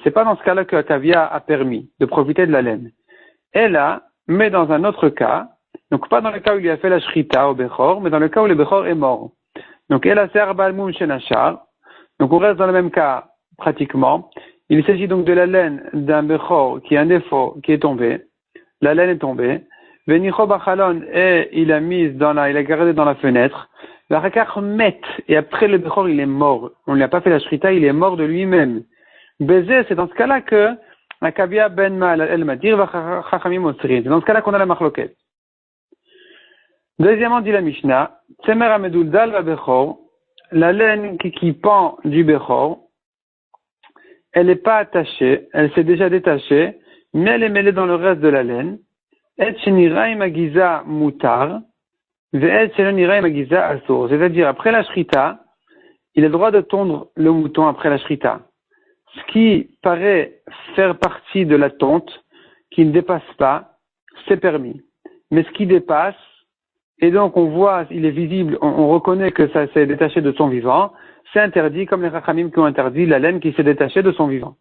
c'est pas dans ce cas-là que Akavia a permis de profiter de la laine. Elle a, mais dans un autre cas, donc pas dans le cas où il lui a fait la shrita au Bechor, mais dans le cas où le Bechor est mort. Donc elle a serba al-moum shenachar. Donc on reste dans le même cas, pratiquement. Il s'agit donc de la laine d'un Bechor qui a un défaut, qui est tombé. La laine est tombée. Venicho bachalon, et il a gardé dans la fenêtre. La rakach met, et après le Bechor il est mort. On ne lui a pas fait la shrita, il est mort de lui-même. Bézé, c'est dans ce cas-là que Akavia ben Ma'al el-Matir va chachamim osrin. C'est dans ce cas-là qu'on a la machloket. Deuxièmement, dit la Mishnah, Tsemer amedul dal va Bechor, la laine qui pend du Bechor, elle n'est pas attachée, elle s'est déjà détachée, mais elle est mêlée dans le reste de la laine. Et sheniraim magiza mutar, ve'et sheniraim magiza asur. C'est-à-dire, après la shrita, il a le droit de tondre le mouton après la shrita. Ce qui paraît faire partie de la tonte, qui ne dépasse pas, c'est permis. Mais ce qui dépasse, et donc on voit, il est visible, on reconnaît que ça s'est détaché de son vivant, c'est interdit, comme les Chachamim qui ont interdit la laine qui s'est détachée de son vivant.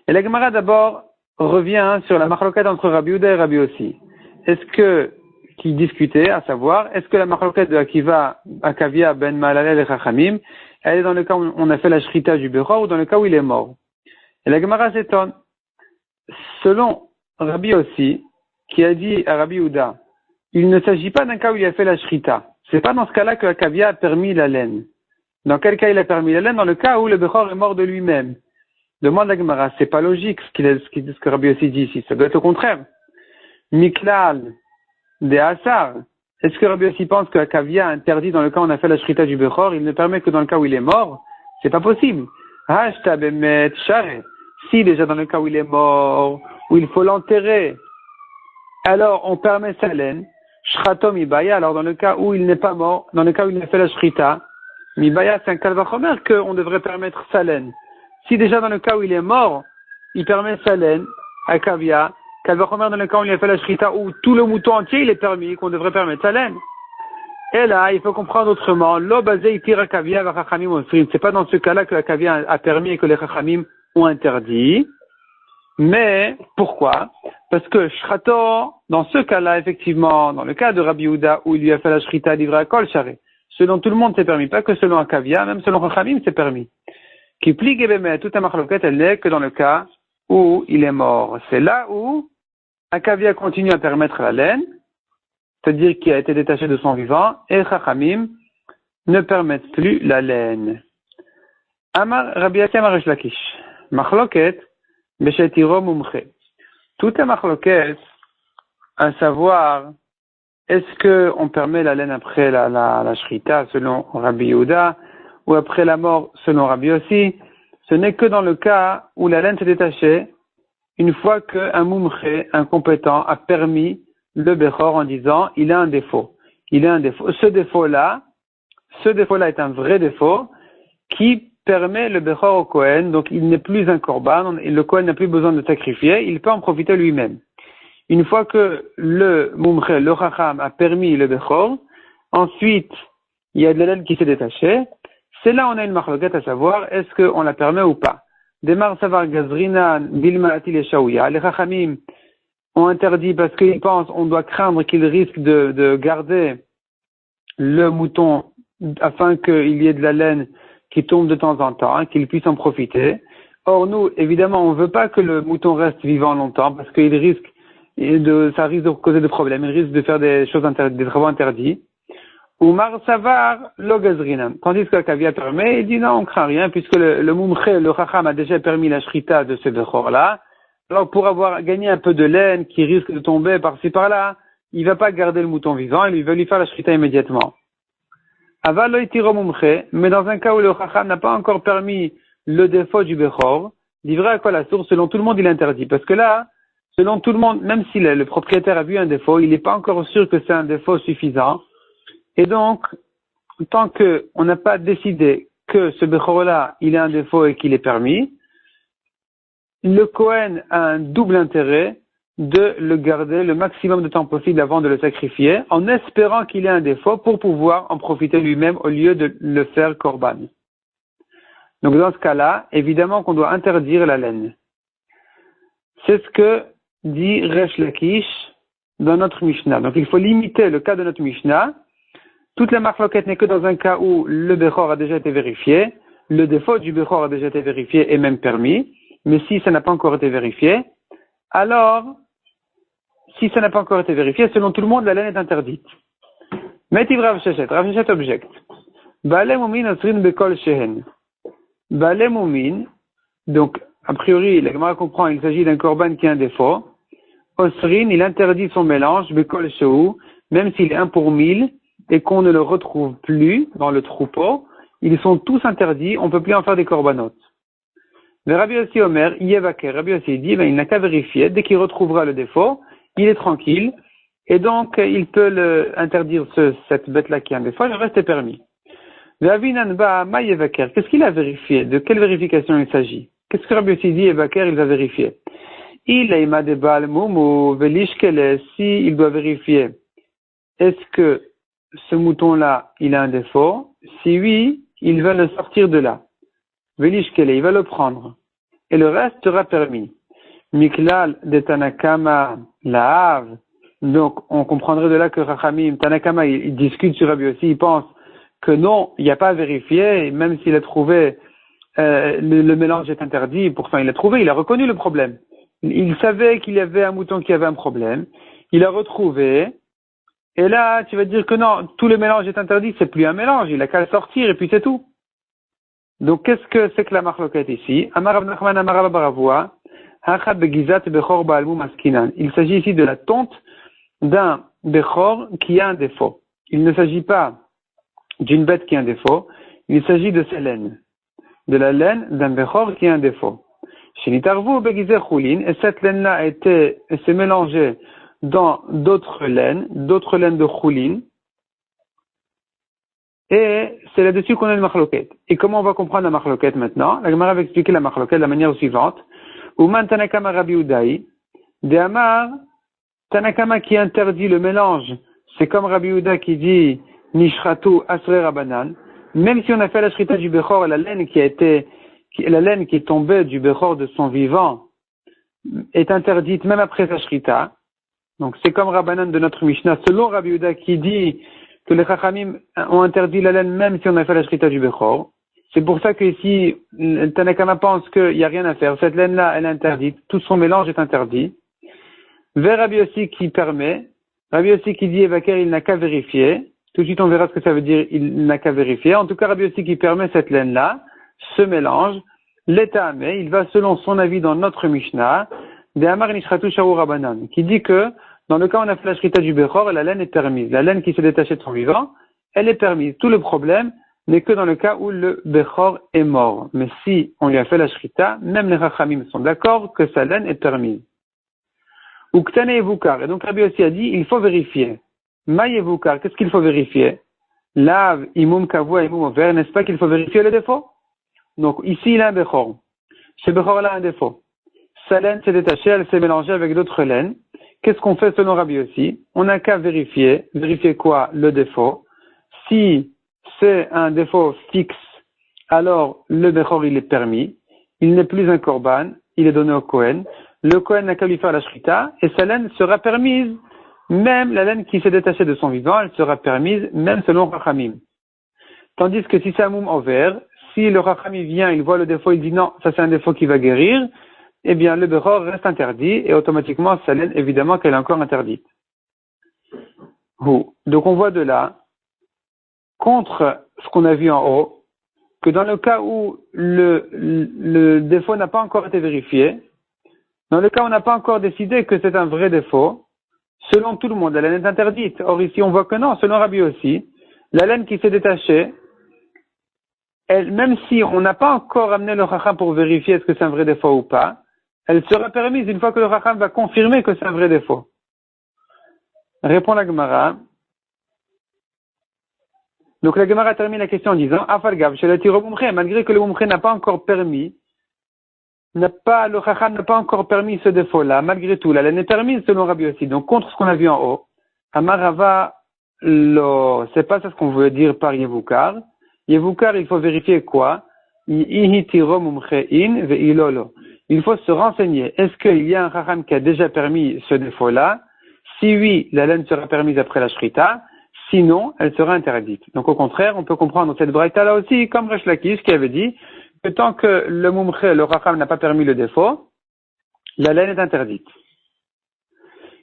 Et la Gemara d'abord revient sur la machloket entre Rabbi Yehuda et Rabbi Yossi. Qui discutait, à savoir, est-ce que la machloket de Akavia ben Ma'alel et Chachamim, elle est dans le cas où on a fait la shrita du Bechor ou dans le cas où il est mort? Et la Gemara s'étonne. Selon Rabbi Yossi, qui a dit à Rabbi Yehuda, il ne s'agit pas d'un cas où il a fait la shrita. C'est pas dans ce cas-là que Akavia a permis la laine. Dans quel cas il a permis la laine? Dans le cas où le Bechor est mort de lui-même. Demande la Gemara, c'est pas logique ce que Rabbi Yossi dit ici. Ça doit être au contraire. Miklal de Asar. Est-ce que Rabbi Yossi pense que Akavia interdit dans le cas où on a fait la shrita du Bechor, il ne permet que dans le cas où il est mort? C'est pas possible. Hashta bemet share. Si déjà dans le cas où il est mort, où il faut l'enterrer, alors on permet sa laine. Shrato mibaya, alors dans le cas où il n'est pas mort, dans le cas où il a fait la shrita, mibaya c'est un kalvachomer qu'on devrait permettre sa laine. Si déjà dans le cas où il est mort, il permet sa laine, Akavia, kalvachomer dans le cas où il a fait la shrita, où tout le mouton entier il est permis, qu'on devrait permettre sa laine. Et là, il faut comprendre autrement, lo bazei tir Akavia va chachamim osrim. C'est pas dans ce cas-là que Akavia a permis et que les chachamim ont interdit. Mais, pourquoi? Parce que Shrato, dans ce cas-là, effectivement, dans le cas de Rabbi Yehuda, où il lui a fait la shrita livrée à Kol Share, selon tout le monde c'est permis, pas que selon Akavia, même selon Chachamim c'est permis. Qui plie Gebeme, toute la marloquette, elle n'est que dans le cas où il est mort. C'est là où Akavia continue à permettre la laine, c'est-à-dire qu'il a été détaché de son vivant, et Chachamim ne permettent plus la laine. Amar Rabbi Yossi Amar Resh Lakish. Marloquette, Beshetiro Mumche. Tout est marloquette, à savoir, est-ce que on permet la laine après la shrita selon Rabbi Yehuda, ou après la mort selon Rabbi Yossi? Ce n'est que dans le cas où la laine s'est détachée, une fois qu'un mumche, un compétent, a permis le Bechor en disant, il a un défaut. Il a un défaut. Ce défaut-là est un vrai défaut qui permet le Bechor au Kohen, donc il n'est plus un korban, et le Kohen n'a plus besoin de sacrifier, il peut en profiter lui-même. Une fois que le Mumche, le Chacham, a permis le Bechor, ensuite, il y a de la laine qui s'est détachée, c'est là où on a une marloquette à savoir, est-ce qu'on la permet ou pas. Demar Savar Gazrina, Bilmaati les Shaouya, les Chachamim ont interdit parce qu'ils pensent, on doit craindre qu'ils risquent de garder le mouton afin qu'il y ait de la laine qui tombe de temps en temps, hein, qu'il puisse en profiter. Or, nous, évidemment, on ne veut pas que le mouton reste vivant longtemps parce ça risque de causer des problèmes, il risque de faire des travaux interdits. Ou Mar Savar Logazrinam. Tandis que le Kavia permet, il dit non, on craint rien, puisque le Mumche, le Chacham a déjà permis la shrita de ce Bechor-là. Alors, pour avoir gagné un peu de laine qui risque de tomber par-ci par-là, il va pas garder le mouton vivant, il va lui faire la shrita immédiatement. Aval Loitiro Mumche, mais dans un cas où le Chacham n'a pas encore permis le défaut du Bechor, livré à quoi la source, selon tout le monde, il est interdit. Parce que là, selon tout le monde, même si le propriétaire a vu un défaut, il n'est pas encore sûr que c'est un défaut suffisant. Et donc, tant qu'on n'a pas décidé que ce Bechor-là, il a un défaut et qu'il est permis, le Kohen a un double intérêt de le garder le maximum de temps possible avant de le sacrifier, en espérant qu'il ait un défaut pour pouvoir en profiter lui-même au lieu de le faire korban. Donc dans ce cas-là, évidemment qu'on doit interdire la laine. C'est ce que dit Resh Lakish dans notre Mishnah. Donc il faut limiter le cas de notre Mishnah. Toute la marloquette n'est que dans un cas où le Bechor a déjà été vérifié, le défaut du Bechor a déjà été vérifié et même permis, mais si ça n'a pas encore été vérifié, alors, si ça n'a pas encore été vérifié, selon tout le monde, la laine est interdite. Metiv Rav Sheshet objecte. Baalei Mumin Osrin Bekol Shehen. Baalei Mumin, donc, a priori, la Gemara comprend, il s'agit d'un korban qui a un défaut. Osrin, il interdit son mélange, Bekol Shehu, même s'il est 1 pour 1000, et qu'on ne le retrouve plus dans le troupeau, ils sont tous interdits, on ne peut plus en faire des korbanot. Mais Rabbi Yossi Omer, Yevaker, Rabbi Yossi dit, il n'a qu'à vérifier, dès qu'il retrouvera le défaut, il est tranquille, et donc il peut interdire cette bête-là qui a un défaut, le reste est permis. Qu'est-ce qu'il a vérifié? De quelle vérification il s'agit? Qu'est-ce que Rabbi Yossi dit, Yevaker, il va vérifier? Si il doit vérifier, est-ce que ce mouton-là, il a un défaut? Si oui, il va le sortir de là. Velishkele, il va le prendre. Et le reste sera permis. Miklal de Tanakama Laav. Donc, on comprendrait de là que Rachamim, Tanakama, il discute sur Rabbi Yossi, il pense que non, il n'y a pas à vérifier, même s'il a trouvé, le mélange est interdit, pourtant il a trouvé, il a reconnu le problème. Il savait qu'il y avait un mouton qui avait un problème, il a retrouvé, et là, tu vas dire que non, tout le mélange est interdit, c'est plus un mélange, il a qu'à le sortir et puis c'est tout. Donc, qu'est-ce que c'est que la marloquette ici? Il s'agit ici de la tonte d'un Bechor qui a un défaut. Il ne s'agit pas d'une bête qui a un défaut, il s'agit de sa laine. De la laine d'un Bechor qui a un défaut. Et cette laine-là s'est mélangée dans d'autres laines de choulin, et c'est là-dessus qu'on a une marloquette. Et comment on va comprendre la marloquette maintenant? La Gemara va expliquer la marloquette de la manière suivante. Uman Tanakama Rabbi Udaï, de Amar, Tanakama qui interdit le mélange, c'est comme Rabbi Uda qui dit Nishratu Asre Rabanan, même si on a fait la shrita du Bechor, la laine qui est tombée du Bechor de son vivant est interdite même après sa shrita. Donc c'est comme Rabbanan de notre Mishnah, selon Rabbi Uda qui dit que les Chachamim ont interdit la laine même si on a fait la shrita du Bechor. C'est pour ça que ici, Tanakama pense qu'il n'y a rien à faire. Cette laine-là, elle est interdite. Tout son mélange est interdit. Vers Rabbi Yossi qui permet, Rabbi Yossi qui dit Evaker, il n'a qu'à vérifier. Tout de suite, on verra ce que ça veut dire, il n'a qu'à vérifier. En tout cas, Rabbi Yossi qui permet cette laine-là, ce mélange, l'État mais il va selon son avis dans notre Mishnah, de Amar Nishratu Sharu Rabbanan, qui dit que dans le cas où on a fait la shrita du Bechor, la laine est permise. La laine qui s'est détachée de son vivant, elle est permise. Tout le problème n'est que dans le cas où le Bechor est mort. Mais si on lui a fait la shrita, même les Rachamim sont d'accord que sa laine est permise. Uktane Evukar. Et donc Rabbi aussi a dit, il faut vérifier. Maï Evukar, qu'est-ce qu'il faut vérifier? Lav, imum kavua, imum over, n'est-ce pas qu'il faut vérifier le défaut? Donc ici il a un Bechor. Ce Bechor-là a un défaut. Sa laine s'est détachée, elle s'est mélangée avec d'autres laines. Qu'est-ce qu'on fait selon Rabbi aussi? On n'a qu'à vérifier. Vérifier quoi? Le défaut. Si c'est un défaut fixe, alors le Bechor il est permis. Il n'est plus un korban, il est donné au Kohen. Le Kohen n'a qu'à lui faire la shrita et sa laine sera permise. Même la laine qui s'est détachée de son vivant, elle sera permise même selon Rachamim. Tandis que si c'est un moum over, si le Racham il vient, il voit le défaut, il dit non, ça c'est un défaut qui va guérir, eh bien le Bechor reste interdit et automatiquement sa laine, évidemment qu'elle est encore interdite. Donc on voit de là, contre ce qu'on a vu en haut, que dans le cas où le défaut n'a pas encore été vérifié, dans le cas où on n'a pas encore décidé que c'est un vrai défaut, selon tout le monde, la laine est interdite. Or ici on voit que non, selon Rabbi aussi, la laine qui s'est détachée, elle, même si on n'a pas encore amené le Chacham pour vérifier est-ce que c'est un vrai défaut ou pas, elle sera permise une fois que le Chacham va confirmer que c'est un vrai défaut. Répond la Gemara. Donc la Gemara termine la question en disant Afalgav, malgré que le Mumche n'a pas encore permis, le Chacham n'a pas encore permis ce défaut-là, malgré tout, la laine est permise selon Rabbi aussi. Donc contre ce qu'on a vu en haut, Amarava, c'est pas ça ce qu'on veut dire par Yevukar. Yevukar, il faut vérifier quoi? Il faut se renseigner. Est-ce qu'il y a un Chacham qui a déjà permis ce défaut-là? Si oui, la laine sera permise après la Shrita. Sinon, elle sera interdite. Donc au contraire, on peut comprendre cette braïta-là aussi, comme Resh Lakish qui avait dit que tant que le Mumche, le Chacham n'a pas permis le défaut, la laine est interdite.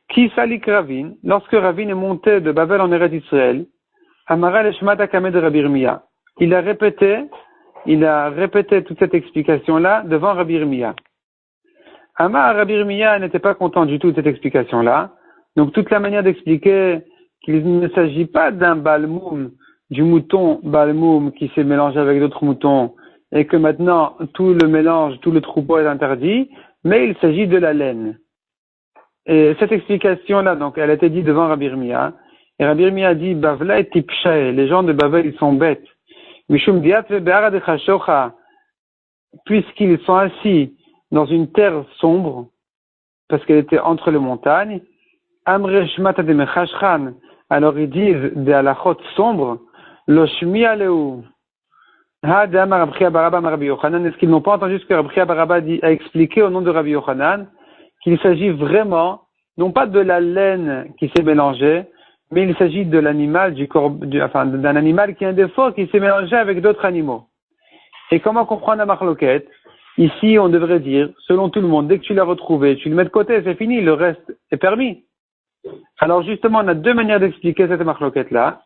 Qui salik Ravin, lorsque Ravin est monté de Babel en Eretz Israël, Amara l'Eshmat Akame de Rabbi Yirmiyah, il a répété toute cette explication-là devant Rabbi Yirmiyah. Rabbi Yirmiyah n'était pas content du tout de cette explication-là. Donc toute la manière d'expliquer qu'il ne s'agit pas d'un balmoum, du mouton balmoum qui s'est mélangé avec d'autres moutons, et que maintenant tout le mélange, tout le troupeau est interdit, mais il s'agit de la laine. Et cette explication-là, donc, elle a été dite devant Rabbi Yirmiyah, et Rabbi Yirmiyah a dit, Bavla et Tipshae, les gens de Babel, ils sont bêtes. Mishum diat ve'ara de chashocha, puisqu'ils sont assis dans une terre sombre, parce qu'elle était entre les montagnes, Amre shmata de mechashchan, alors ils disent des halachot sombres, lo shmi aleu. Est-ce qu'ils n'ont pas entendu ce que Rabbi Baraba a expliqué au nom de Rabbi Yochanan, qu'il s'agit vraiment, non pas de la laine qui s'est mélangée, mais il s'agit de l'animal, d'un animal qui a un défaut, qui s'est mélangé avec d'autres animaux. Et comment comprendre la marloquette? Ici, on devrait dire, selon tout le monde, dès que tu l'as retrouvé, tu le mets de côté, c'est fini, le reste est permis. Alors justement, on a deux manières d'expliquer cette marloquette-là.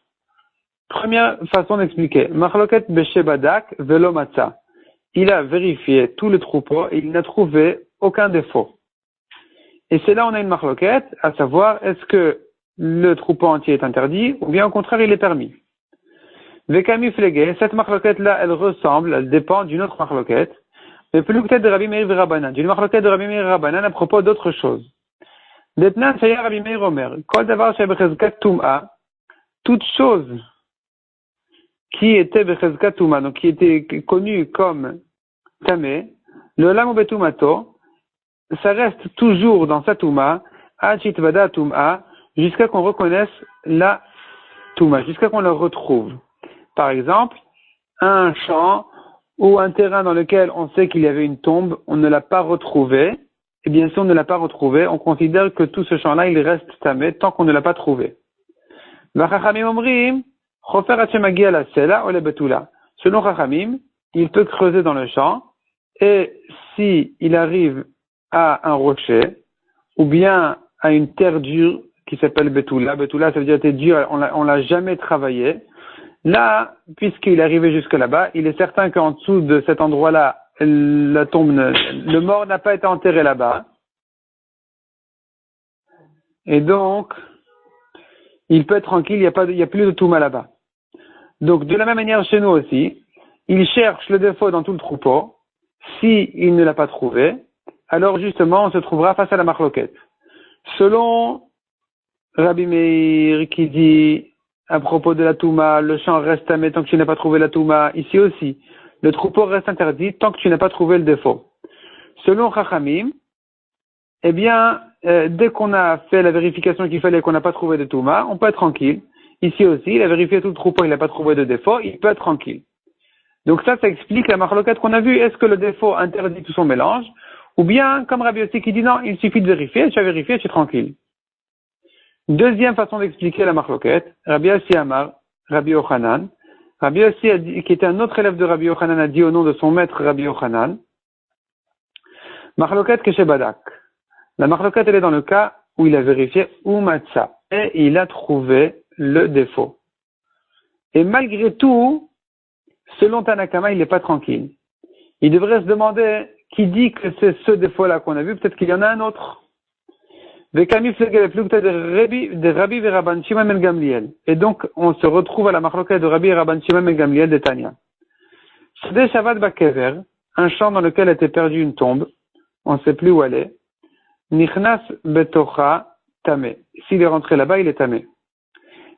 Première façon d'expliquer, marloquette beshebadak velo matza. Il a vérifié tout le troupeau et il n'a trouvé aucun défaut. Et c'est là où on a une marloquette, à savoir, est-ce que le troupeau entier est interdit, ou bien au contraire, il est permis. Vekami flegé, cette marloquette-là, elle dépend d'une autre marloquette, mais plus peut-être de Rabbi Meir Rabbanan, d'une marloquette de Rabbi Meir Rabbanan à propos d'autre chose. Detnan Shaya Rabbi Meir Omer, Kol Davar Shebechezkat Tum'a, toute chose qui était Bechezkat Tum'a, donc qui était connue comme Tamé, le Lam Betumato, ça reste toujours dans sa Touma, Achitvada Tum'a, jusqu'à qu'on reconnaisse la Touma, jusqu'à qu'on la retrouve. Par exemple, un champ ou un terrain dans lequel on sait qu'il y avait une tombe, on ne l'a pas retrouvé, et bien si on ne l'a pas retrouvé, on considère que tout ce champ-là, il reste tamé tant qu'on ne l'a pas trouvé. Selon Chachamim, il peut creuser dans le champ, et si il arrive à un rocher, ou bien à une terre dure qui s'appelle Betula, Betula ça veut dire que c'est dur, on l'a jamais travaillé. Là, puisqu'il est arrivé jusque là-bas, il est certain qu'en dessous de cet endroit-là, la tombe, le mort n'a pas été enterré là-bas. Et donc, il peut être tranquille, il y a plus de touma là-bas. Donc, de la même manière chez nous aussi, il cherche le défaut dans tout le troupeau. Si il ne l'a pas trouvé, alors justement, on se trouvera face à la marloquette. Selon Rabbi Meir qui dit à propos de la Touma, le champ reste tamé tant que tu n'as pas trouvé la Touma, ici aussi, le troupeau reste interdit tant que tu n'as pas trouvé le défaut. Selon Chachamim, eh bien, dès qu'on a fait la vérification qu'il fallait qu'on n'a pas trouvé de Touma, on peut être tranquille. Ici aussi, il a vérifié tout le troupeau, il n'a pas trouvé de défaut, il peut être tranquille. Donc ça explique la marloquette qu'on a vue. Est-ce que le défaut interdit tout son mélange? Ou bien, comme Rabbi Yossi qui dit non, il suffit de vérifier, tu as vérifié, tu es tranquille. Deuxième façon d'expliquer la marloquette, Rabbi Yossi Amar, Rabbi Yochanan, Rabbi Yossi, qui était un autre élève de Rabbi Yochanan, a dit au nom de son maître Rabbi Yochanan, Machloket Keshebadak. La machloket, elle est dans le cas où il a vérifié Umatsa, et il a trouvé le défaut. Et malgré tout, selon Tanakama, il n'est pas tranquille. Il devrait se demander qui dit que c'est ce défaut-là qu'on a vu, peut-être qu'il y en a un autre. Et donc, on se retrouve à la machloket de Rabbi et Rabban Shimon ben Gamliel de Tanya. Sede Shabbat Bakever, un champ dans lequel était perdue une tombe, on ne sait plus où elle est. Nichnas Betocha Tamé. S'il est rentré là-bas, il est tamé.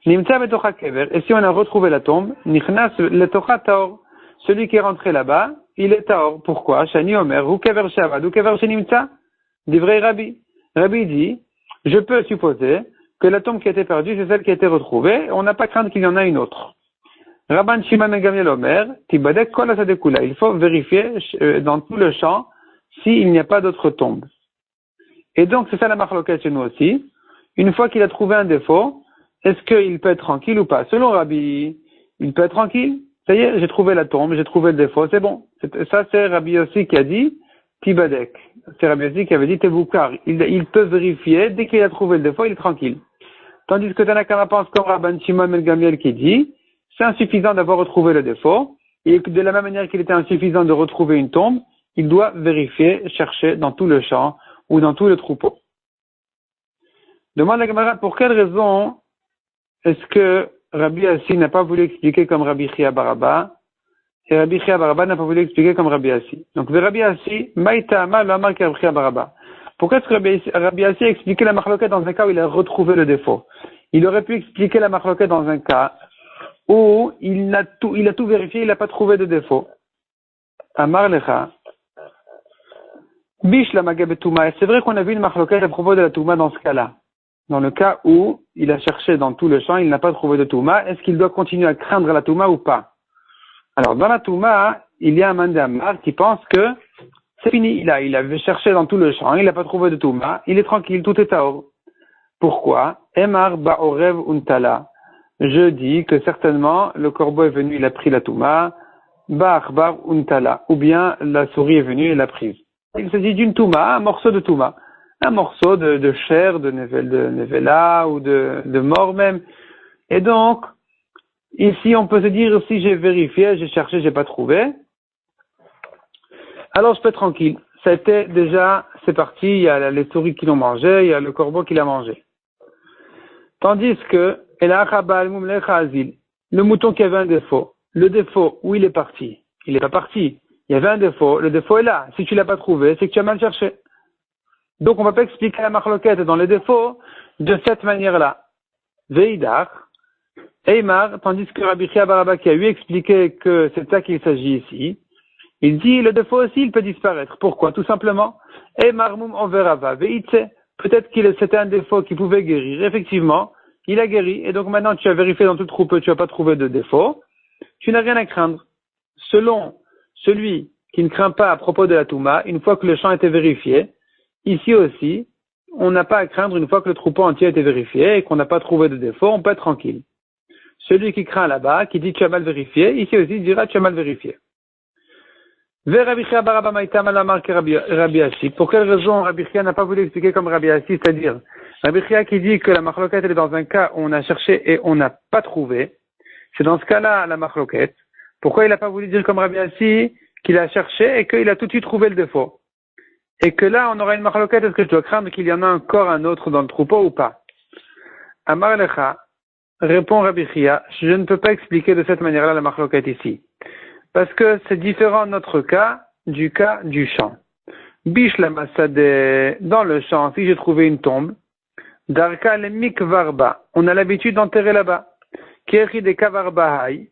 Nimtza Betocha Kever. Et si on a retrouvé la tombe, Nichnas Letocha Taor. Celui qui est rentré là-bas, il est Taor. Pourquoi? Shani Omer, ou Kever Shabbat, ou Kever Shenimtza. Divrei Rabbi. Rabbi dit, je peux supposer que la tombe qui a été perdue, c'est celle qui a été retrouvée. On n'a pas crainte qu'il y en a une autre. Rabban Shimon ben Gamliel Omer, Tibadek Kol Asadekula. Il faut vérifier dans tout le champ s'il n'y a pas d'autre tombe. Et donc, c'est ça la marloquette chez nous aussi. Une fois qu'il a trouvé un défaut, est-ce qu'il peut être tranquille ou pas? Selon Rabbi, il peut être tranquille. Ça y est, j'ai trouvé la tombe, j'ai trouvé le défaut, c'est bon. Ça, c'est Rabbi Yossi qui a dit Tibadek. C'est Rabbi Yossi qui avait dit Tevoukar. Il peut vérifier, dès qu'il a trouvé le défaut, il est tranquille. Tandis que Tanakama pense comme Rabban Shimon ben Gamliel qui dit c'est insuffisant d'avoir retrouvé le défaut, et de la même manière qu'il était insuffisant de retrouver une tombe, il doit vérifier, chercher dans tout le champ ou dans tout le troupeau. Demande la Gemara, pour quelle raison est-ce que Rabbi Assi n'a pas voulu expliquer comme Rabbi Chia Baraba, et Rabbi Chia Baraba n'a pas voulu expliquer comme Rabbi Assi? Donc, Rabbi Assi, Maïtama, l'Amar qui Rabbi Chia Baraba. Pourquoi est-ce que Rabbi Assi a expliqué la marloquette dans un cas où il a retrouvé le défaut? Il aurait pu expliquer la marloquette dans un cas où il a tout vérifié, il n'a pas trouvé de défaut. Amar Lecha. Bish la magabetouma. C'est vrai qu'on a vu une marloquette à propos de la touma dans ce cas-là. Dans le cas où il a cherché dans tout le champ, il n'a pas trouvé de touma, est-ce qu'il doit continuer à craindre la touma ou pas? Alors, dans la touma, il y a un mandamar qui pense que c'est fini. Il avait cherché dans tout le champ, il n'a pas trouvé de touma, il est tranquille, tout est taor. Pourquoi? Emar ba'orev untala. Je dis que certainement, le corbeau est venu, il a pris la touma, ba'achbar untala. Ou bien, la souris est venue et l'a prise. Il s'agit d'une touma, un morceau de touma. Un morceau de chair, de nevela ou de mort même. Et donc, ici, on peut se dire, si j'ai vérifié, j'ai cherché, j'ai pas trouvé, alors je peux être tranquille. Ça a été déjà, c'est parti, il y a les souris qui l'ont mangé, il y a le corbeau qui l'a mangé. Tandis que, le mouton qui avait un défaut, le défaut, où il est parti? Il n'est pas parti. Il y avait un défaut, le défaut est là. Si tu l'as pas trouvé, c'est que tu as mal cherché. Donc, on ne va pas expliquer la marloquette dans les défauts de cette manière-là. Veidar, Eimar, tandis que Rabbi Chia Baraba qui a eu expliqué que c'est ça qu'il s'agit ici, il dit le défaut aussi, il peut disparaître. Pourquoi? Tout simplement, Eimar mum overava, veitse, peut-être qu'il c'était un défaut qui pouvait guérir. Effectivement, il a guéri, et donc maintenant tu as vérifié dans tout le troupeau, tu n'as pas trouvé de défaut, tu n'as rien à craindre. Selon celui qui ne craint pas à propos de la Touma, une fois que le champ a été vérifié, ici aussi, on n'a pas à craindre une fois que le troupeau entier a été vérifié et qu'on n'a pas trouvé de défaut, on peut être tranquille. Celui qui craint là-bas, qui dit tu as mal vérifié, ici aussi il dira tu as mal vérifié. Rabbi Assi. Pour quelle raison Rabbi Chia n'a pas voulu expliquer comme Rabbi Assi, c'est-à-dire Rabbi Chia qui dit que la marloquette est dans un cas où on a cherché et on n'a pas trouvé, c'est dans ce cas-là la marloquette. Pourquoi il n'a pas voulu dire comme Rabbi Assi qu'il a cherché et qu'il a tout de suite trouvé le défaut? Et que là, on aura une marloquette, est-ce que je dois craindre qu'il y en a encore un autre dans le troupeau ou pas? Amar Lecha, répond Rabbi Chia, je ne peux pas expliquer de cette manière-là la marloquette ici. Parce que c'est différent notre cas du champ. Bish la Masade, dans le champ, si j'ai trouvé une tombe, Darka le Mikvarba, on a l'habitude d'enterrer là-bas. Keri de Kavarbahaï,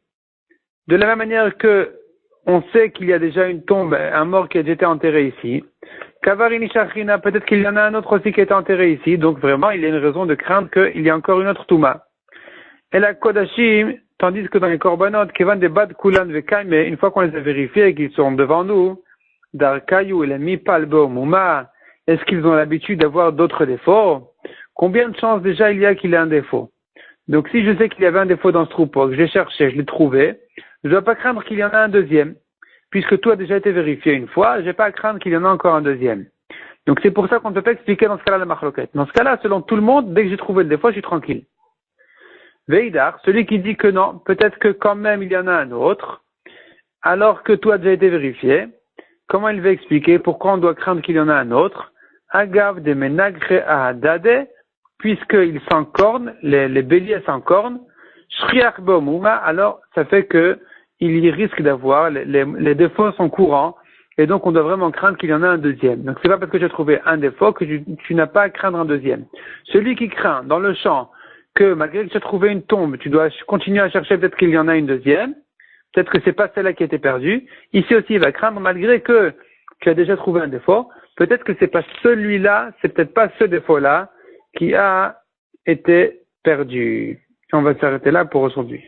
de la même manière que on sait qu'il y a déjà une tombe, un mort qui a déjà été enterré ici. Kavarini Shachrina, peut-être qu'il y en a un autre aussi qui a été enterré ici, donc vraiment il y a une raison de craindre qu'il y a encore une autre Touma. Et la Kodashim, tandis que dans les Korbanot, Kevan de Bad Kulan Vekaime, une fois qu'on les a vérifiés et qu'ils sont devant nous, Darkayu et la Mipalbo Mouma, est-ce qu'ils ont l'habitude d'avoir d'autres défauts? Combien de chances déjà il y a qu'il ait un défaut? Donc si je sais qu'il y avait un défaut dans ce troupeau, que j'ai cherché, je l'ai trouvé, je ne dois pas craindre qu'il y en a un deuxième. Puisque tout a déjà été vérifié une fois, je n'ai pas à craindre qu'il y en a encore un deuxième. Donc c'est pour ça qu'on ne peut pas expliquer dans ce cas-là la marloquette. Dans ce cas-là, selon tout le monde, dès que j'ai trouvé le défaut, je suis tranquille. Veidar, celui qui dit que non, peut-être que quand même il y en a un autre, alors que tout a déjà été vérifié, comment il va expliquer pourquoi on doit craindre qu'il y en a un autre? Agav de menagre ahadade, puisqu'ils s'encornent, les béliers s'encornent, shriach bomuma, alors ça fait que il y risque d'avoir, les défauts sont courants, et donc on doit vraiment craindre qu'il y en a un deuxième. Donc c'est pas parce que tu as trouvé un défaut que tu n'as pas à craindre un deuxième. Celui qui craint dans le champ que malgré que tu as trouvé une tombe, tu dois continuer à chercher, peut-être qu'il y en a une deuxième, peut-être que c'est pas celle-là qui a été perdue, ici aussi il va craindre malgré que tu as déjà trouvé un défaut, peut-être que c'est pas celui-là, c'est peut-être pas ce défaut-là qui a été perdu. On va s'arrêter là pour aujourd'hui.